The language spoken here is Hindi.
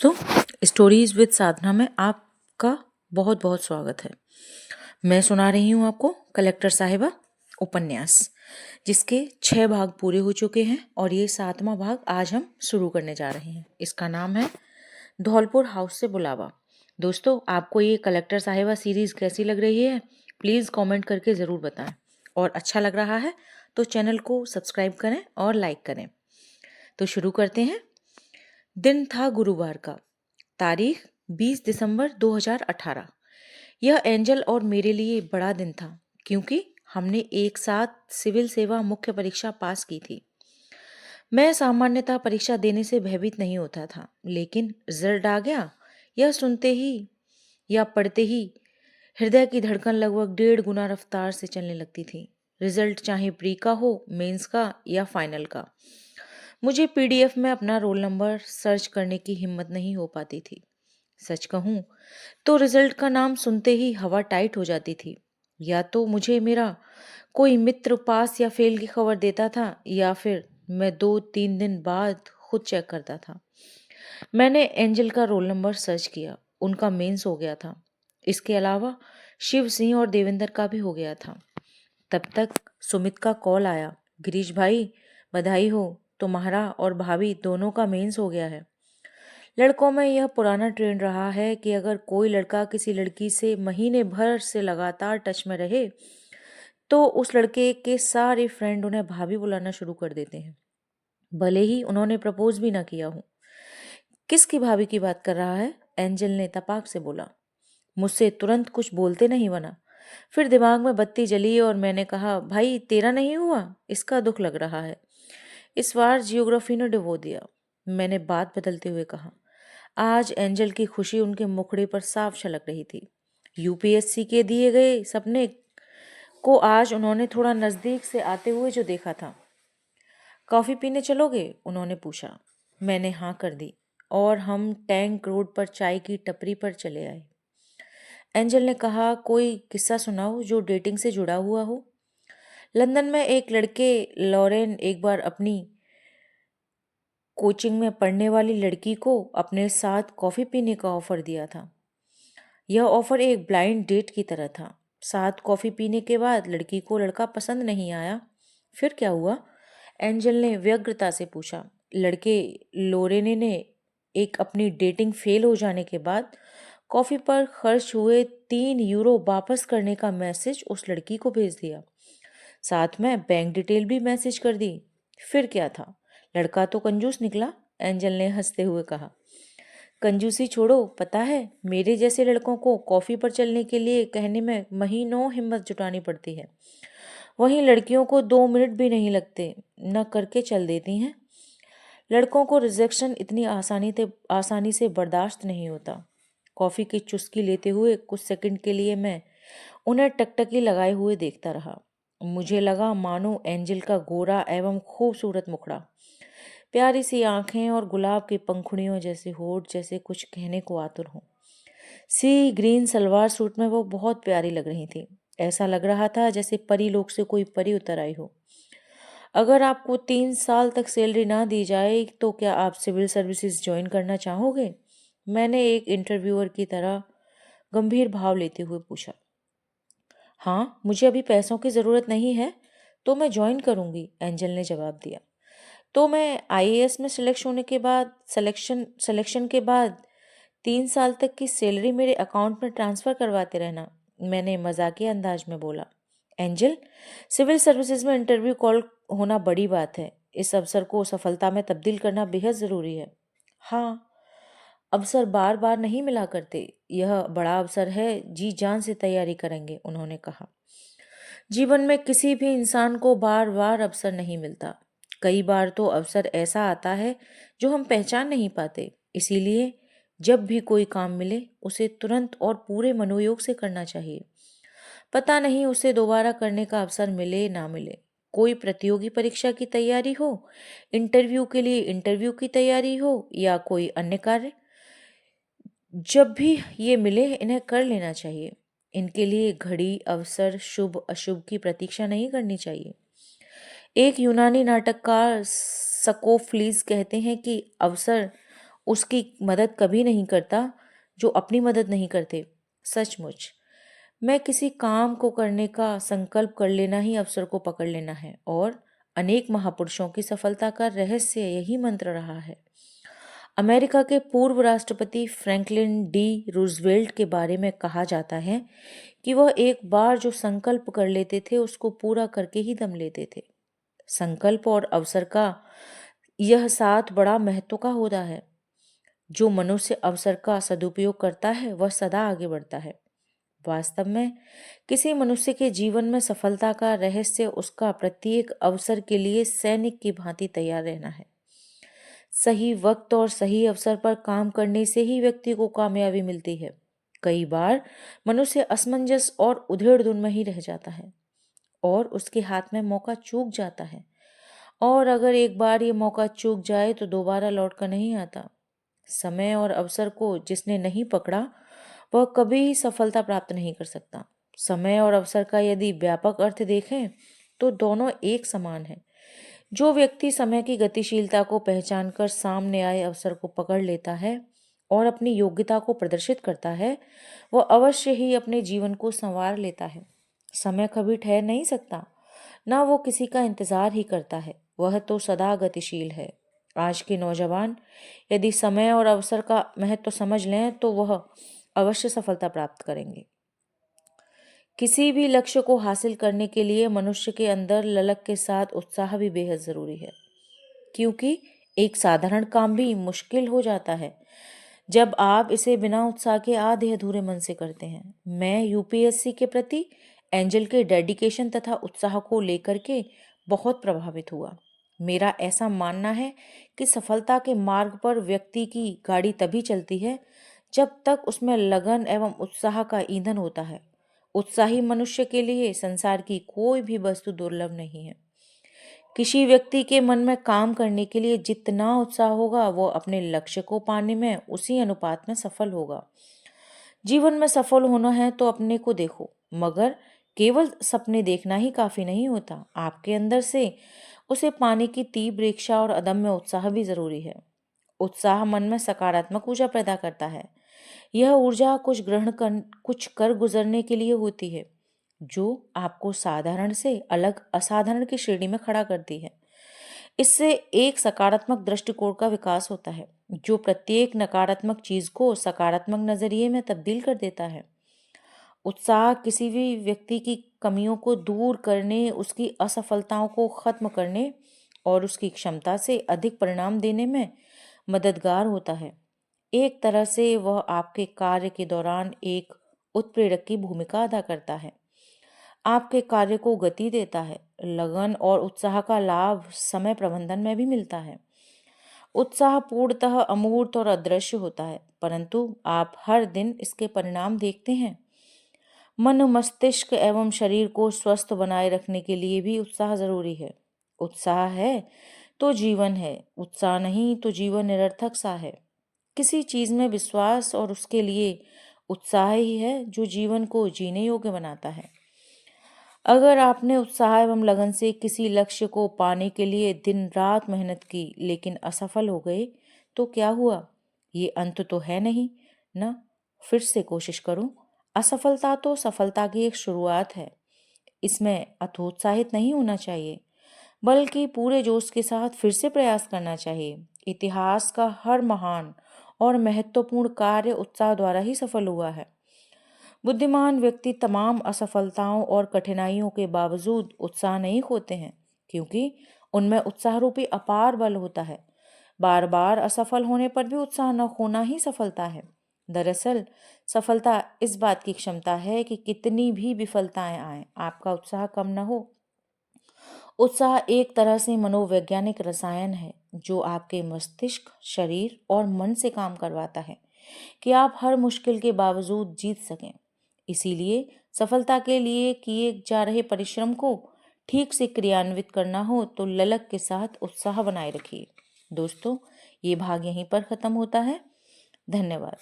दोस्तों, स्टोरीज विद साधना में आपका बहुत बहुत स्वागत है। मैं सुना रही हूँ आपको कलेक्टर साहिबा उपन्यास, जिसके 6 भाग पूरे हो चुके हैं और ये 7वां भाग आज हम शुरू करने जा रहे हैं। इसका नाम है धौलपुर हाउस से बुलावा। दोस्तों, आपको ये कलेक्टर साहिबा सीरीज कैसी लग रही है, प्लीज़ कमेंट करके ज़रूर बताएं, और अच्छा लग रहा है तो चैनल को सब्सक्राइब करें और लाइक करें। तो शुरू करते हैं। दिन था गुरुवार का, तारीख 20 दिसंबर 2018। यह एंजल और मेरे लिए बड़ा दिन था, क्योंकि हमने एक साथ सिविल सेवा मुख्य परीक्षा पास की थी। मैं सामान्यतः परीक्षा देने से भयभीत नहीं होता था, लेकिन रिजल्ट आ गया, यह सुनते ही या पढ़ते ही हृदय की धड़कन लगभग 1.5 गुना रफ्तार से चलने लगती थी। रिजल्ट चाहे प्री का हो, मेंस का या फाइनल का। मुझे पीडीएफ में अपना रोल नंबर सर्च करने की हिम्मत नहीं हो पाती थी। सच कहूं तो रिजल्ट का नाम सुनते ही हवा टाइट हो जाती थी। या तो मुझे मेरा कोई मित्र पास या फेल की खबर देता था, या फिर मैं 2-3 दिन बाद खुद चेक करता था। मैंने एंजल का रोल नंबर सर्च किया, उनका मेंस हो गया था। इसके अलावा शिव सिंह और देवेंद्र का भी हो गया था। तब तक सुमित का कॉल आया, गिरीश भाई बधाई हो, तुम्हारा और भाभी दोनों का मेंस हो गया है। लड़कों में यह पुराना ट्रेंड रहा है कि अगर कोई लड़का किसी लड़की से महीने भर से लगातार टच में रहे तो उस लड़के के सारे फ्रेंड उन्हें भाभी बुलाना शुरू कर देते हैं, भले ही उन्होंने प्रपोज भी ना किया हो। किसकी भाभी की बात कर रहा है? एंजल ने तपाक से बोला। मुझसे तुरंत कुछ बोलते नहीं बना। फिर दिमाग में बत्ती जली और मैंने कहा, भाई तेरा नहीं हुआ, इसका दुख लग रहा है। इस बार जियोग्राफी ने डुबो दिया। मैंने बात बदलते हुए कहा। आज एंजल की खुशी उनके मुखड़े पर साफ झलक रही थी। यूपीएससी के दिए गए सपने को आज उन्होंने थोड़ा नजदीक से आते हुए जो देखा था। कॉफी पीने चलोगे? उन्होंने पूछा। मैंने हाँ कर दी और हम टैंक रोड पर चाय की टपरी पर चले आए। एंजल ने कहा, कोई किस्सा सुनाओ जो डेटिंग से जुड़ा हुआ हो। लंदन में एक लड़के लॉरेन एक बार अपनी कोचिंग में पढ़ने वाली लड़की को अपने साथ कॉफ़ी पीने का ऑफ़र दिया था। यह ऑफ़र एक ब्लाइंड डेट की तरह था। साथ कॉफ़ी पीने के बाद लड़की को लड़का पसंद नहीं आया। फिर क्या हुआ? एंजल ने व्यग्रता से पूछा। लड़के लोरेने ने एक अपनी डेटिंग फेल हो जाने के बाद कॉफ़ी पर खर्च हुए 3 यूरो वापस करने का मैसेज उस लड़की को भेज दिया। साथ में बैंक डिटेल भी मैसेज कर दी। फिर क्या था? लड़का तो कंजूस निकला, एंजल ने हंसते हुए कहा। कंजूसी छोड़ो, पता है मेरे जैसे लड़कों को कॉफ़ी पर चलने के लिए कहने में महीनों हिम्मत जुटानी पड़ती है। वहीं लड़कियों को 2 मिनट भी नहीं लगते, न करके चल देती हैं। लड़कों को रिजेक्शन इतनी आसानी से बर्दाश्त नहीं होता। कॉफ़ी की चुस्की लेते हुए कुछ सेकंड के लिए मैं उन्हें टकटकी लगाए हुए देखता रहा। मुझे लगा मानो एंजल का गोरा एवं खूबसूरत मुखड़ा, प्यारी सी आंखें और गुलाब की पंखुड़ियों जैसे होठ जैसे कुछ कहने को आतुर हों। सी ग्रीन सलवार सूट में वो बहुत प्यारी लग रही थी। ऐसा लग रहा था जैसे परी लोक से कोई परी उतर आई हो। अगर आपको 3 साल तक सैलरी ना दी जाए तो क्या आप सिविल सर्विसेज ज्वाइन करना चाहोगे? मैंने एक इंटरव्यूअर की तरह गंभीर भाव लेते हुए पूछा। हाँ, मुझे अभी पैसों की ज़रूरत नहीं है तो मैं ज्वाइन करूँगी, एंजल ने जवाब दिया। तो मैं आईएएस में सिलेक्शन के बाद 3 साल तक की सैलरी मेरे अकाउंट में ट्रांसफ़र करवाते रहना, मैंने मजाकिया अंदाज में बोला। एंजल, सिविल सर्विसेज में इंटरव्यू कॉल होना बड़ी बात है। इस अवसर को सफलता में तब्दील करना बेहद ज़रूरी है। हाँ, अवसर बार बार नहीं मिला करते। यह बड़ा अवसर है, जी जान से तैयारी करेंगे, उन्होंने कहा। जीवन में किसी भी इंसान को बार बार अवसर नहीं मिलता। कई बार तो अवसर ऐसा आता है जो हम पहचान नहीं पाते। इसीलिए जब भी कोई काम मिले उसे तुरंत और पूरे मनोयोग से करना चाहिए। पता नहीं उसे दोबारा करने का अवसर मिले ना मिले। कोई प्रतियोगी परीक्षा की तैयारी हो, इंटरव्यू के लिए इंटरव्यू की तैयारी हो या कोई अन्य कार्य, जब भी ये मिले इन्हें कर लेना चाहिए। इनके लिए घड़ी, अवसर, शुभ अशुभ की प्रतीक्षा नहीं करनी चाहिए। एक यूनानी नाटककार सकोफ्लीज कहते हैं कि अवसर उसकी मदद कभी नहीं करता जो अपनी मदद नहीं करते। सचमुच मैं किसी काम को करने का संकल्प कर लेना ही अवसर को पकड़ लेना है, और अनेक महापुरुषों की सफलता का रहस्य यही मंत्र रहा है। अमेरिका के पूर्व राष्ट्रपति फ्रैंकलिन डी रूजवेल्ट के बारे में कहा जाता है कि वह एक बार जो संकल्प कर लेते थे उसको पूरा करके ही दम लेते थे। संकल्प और अवसर का यह साथ बड़ा महत्व का होता है। जो मनुष्य अवसर का सदुपयोग करता है वह सदा आगे बढ़ता है। वास्तव में किसी मनुष्य के जीवन में सफलता का रहस्य उसका प्रत्येक अवसर के लिए सैनिक की भांति तैयार रहना है। सही वक्त और सही अवसर पर काम करने से ही व्यक्ति को कामयाबी मिलती है। कई बार मनुष्य असमंजस और उधेड़-बुन में ही रह जाता है और उसके हाथ में मौका चूक जाता है, और अगर एक बार ये मौका चूक जाए तो दोबारा लौट कर नहीं आता। समय और अवसर को जिसने नहीं पकड़ा वह कभी सफलता प्राप्त नहीं कर सकता। समय और अवसर का यदि व्यापक अर्थ देखें तो दोनों एक समान है। जो व्यक्ति समय की गतिशीलता को पहचानकर सामने आए अवसर को पकड़ लेता है और अपनी योग्यता को प्रदर्शित करता है, वह अवश्य ही अपने जीवन को संवार लेता है। समय कभी ठहर नहीं सकता, ना वो किसी का इंतजार ही करता है, वह तो सदा गतिशील है। आज के नौजवान यदि समय और अवसर का महत्व समझ लें तो वह अवश्य सफलता प्राप्त करेंगे। किसी भी लक्ष्य को हासिल करने के लिए मनुष्य के अंदर ललक के साथ उत्साह भी बेहद जरूरी है, क्योंकि एक साधारण काम भी मुश्किल हो जाता है जब आप इसे बिना उत्साह के आधे अधूरे मन से करते हैं। मैं यूपीएससी के प्रति एंजल के डेडिकेशन तथा उत्साह को लेकर के बहुत प्रभावित हुआ। मेरा ऐसा मानना है कि सफलता के मार्ग पर व्यक्ति की गाड़ी तभी चलती है जब तक उसमें लगन एवं उत्साह का ईंधन होता है। उत्साही मनुष्य के लिए संसार की कोई भी वस्तु दुर्लभ नहीं है। किसी व्यक्ति के मन में काम करने के लिए जितना उत्साह होगा वो अपने लक्ष्य को पाने में उसी अनुपात में सफल होगा। जीवन में सफल होना है तो अपने को देखो, मगर केवल सपने देखना ही काफी नहीं होता। आपके अंदर से उसे पाने की तीव्र इच्छा और अदम्य उत्साह भी जरूरी है। उत्साह मन में सकारात्मक ऊर्जा पैदा करता है। यह ऊर्जा कुछ कर गुजरने के लिए होती है, जो आपको साधारण से अलग असाधारण की श्रेणी में खड़ा करती है। इससे एक सकारात्मक दृष्टिकोण का विकास होता है, जो प्रत्येक नकारात्मक चीज को सकारात्मक नजरिए में तब्दील कर देता है। उत्साह किसी भी व्यक्ति की कमियों को दूर करने, उसकी असफलताओं को खत्म करने और उसकी क्षमता से अधिक परिणाम देने में मददगार होता है। एक तरह से वह आपके कार्य के दौरान एक उत्प्रेरक की भूमिका अदा करता है, आपके कार्य को गति देता है। लगन और उत्साह का लाभ समय प्रबंधन में भी मिलता है। उत्साह पूर्णतः अमूर्त और अदृश्य होता है, परंतु आप हर दिन इसके परिणाम देखते हैं। मन, मस्तिष्क एवं शरीर को स्वस्थ बनाए रखने के लिए भी उत्साह जरूरी है। उत्साह है तो जीवन है, उत्साह नहीं तो जीवन निरर्थक सा है। किसी चीज में विश्वास और उसके लिए उत्साह ही है जो जीवन को जीने योग्य बनाता है। अगर आपने उत्साह एवं लगन से किसी लक्ष्य को पाने के लिए दिन रात मेहनत की लेकिन असफल हो गए तो क्या हुआ? ये अंत तो है नहीं ना? फिर से कोशिश करो। असफलता तो सफलता की एक शुरुआत है। इसमें हतोत्साहित नहीं होना चाहिए, बल्कि पूरे जोश के साथ फिर से प्रयास करना चाहिए। इतिहास का हर महान और महत्वपूर्ण कार्य उत्साह द्वारा ही सफल हुआ है। बुद्धिमान व्यक्ति तमाम असफलताओं और कठिनाइयों के बावजूद उत्साह नहीं खोते हैं, क्योंकि उनमें उत्साह रूपी अपार बल होता है। बार बार असफल होने पर भी उत्साह न खोना ही सफलता है। दरअसल सफलता इस बात की क्षमता है कि कितनी भी विफलताएं आए, आपका उत्साह कम न हो। उत्साह एक तरह से मनोवैज्ञानिक रसायन है जो आपके मस्तिष्क, शरीर और मन से काम करवाता है कि आप हर मुश्किल के बावजूद जीत सकें। इसीलिए सफलता के लिए किए जा रहे परिश्रम को ठीक से क्रियान्वित करना हो तो ललक के साथ उत्साह बनाए रखिए। दोस्तों, ये भाग यहीं पर खत्म होता है। धन्यवाद।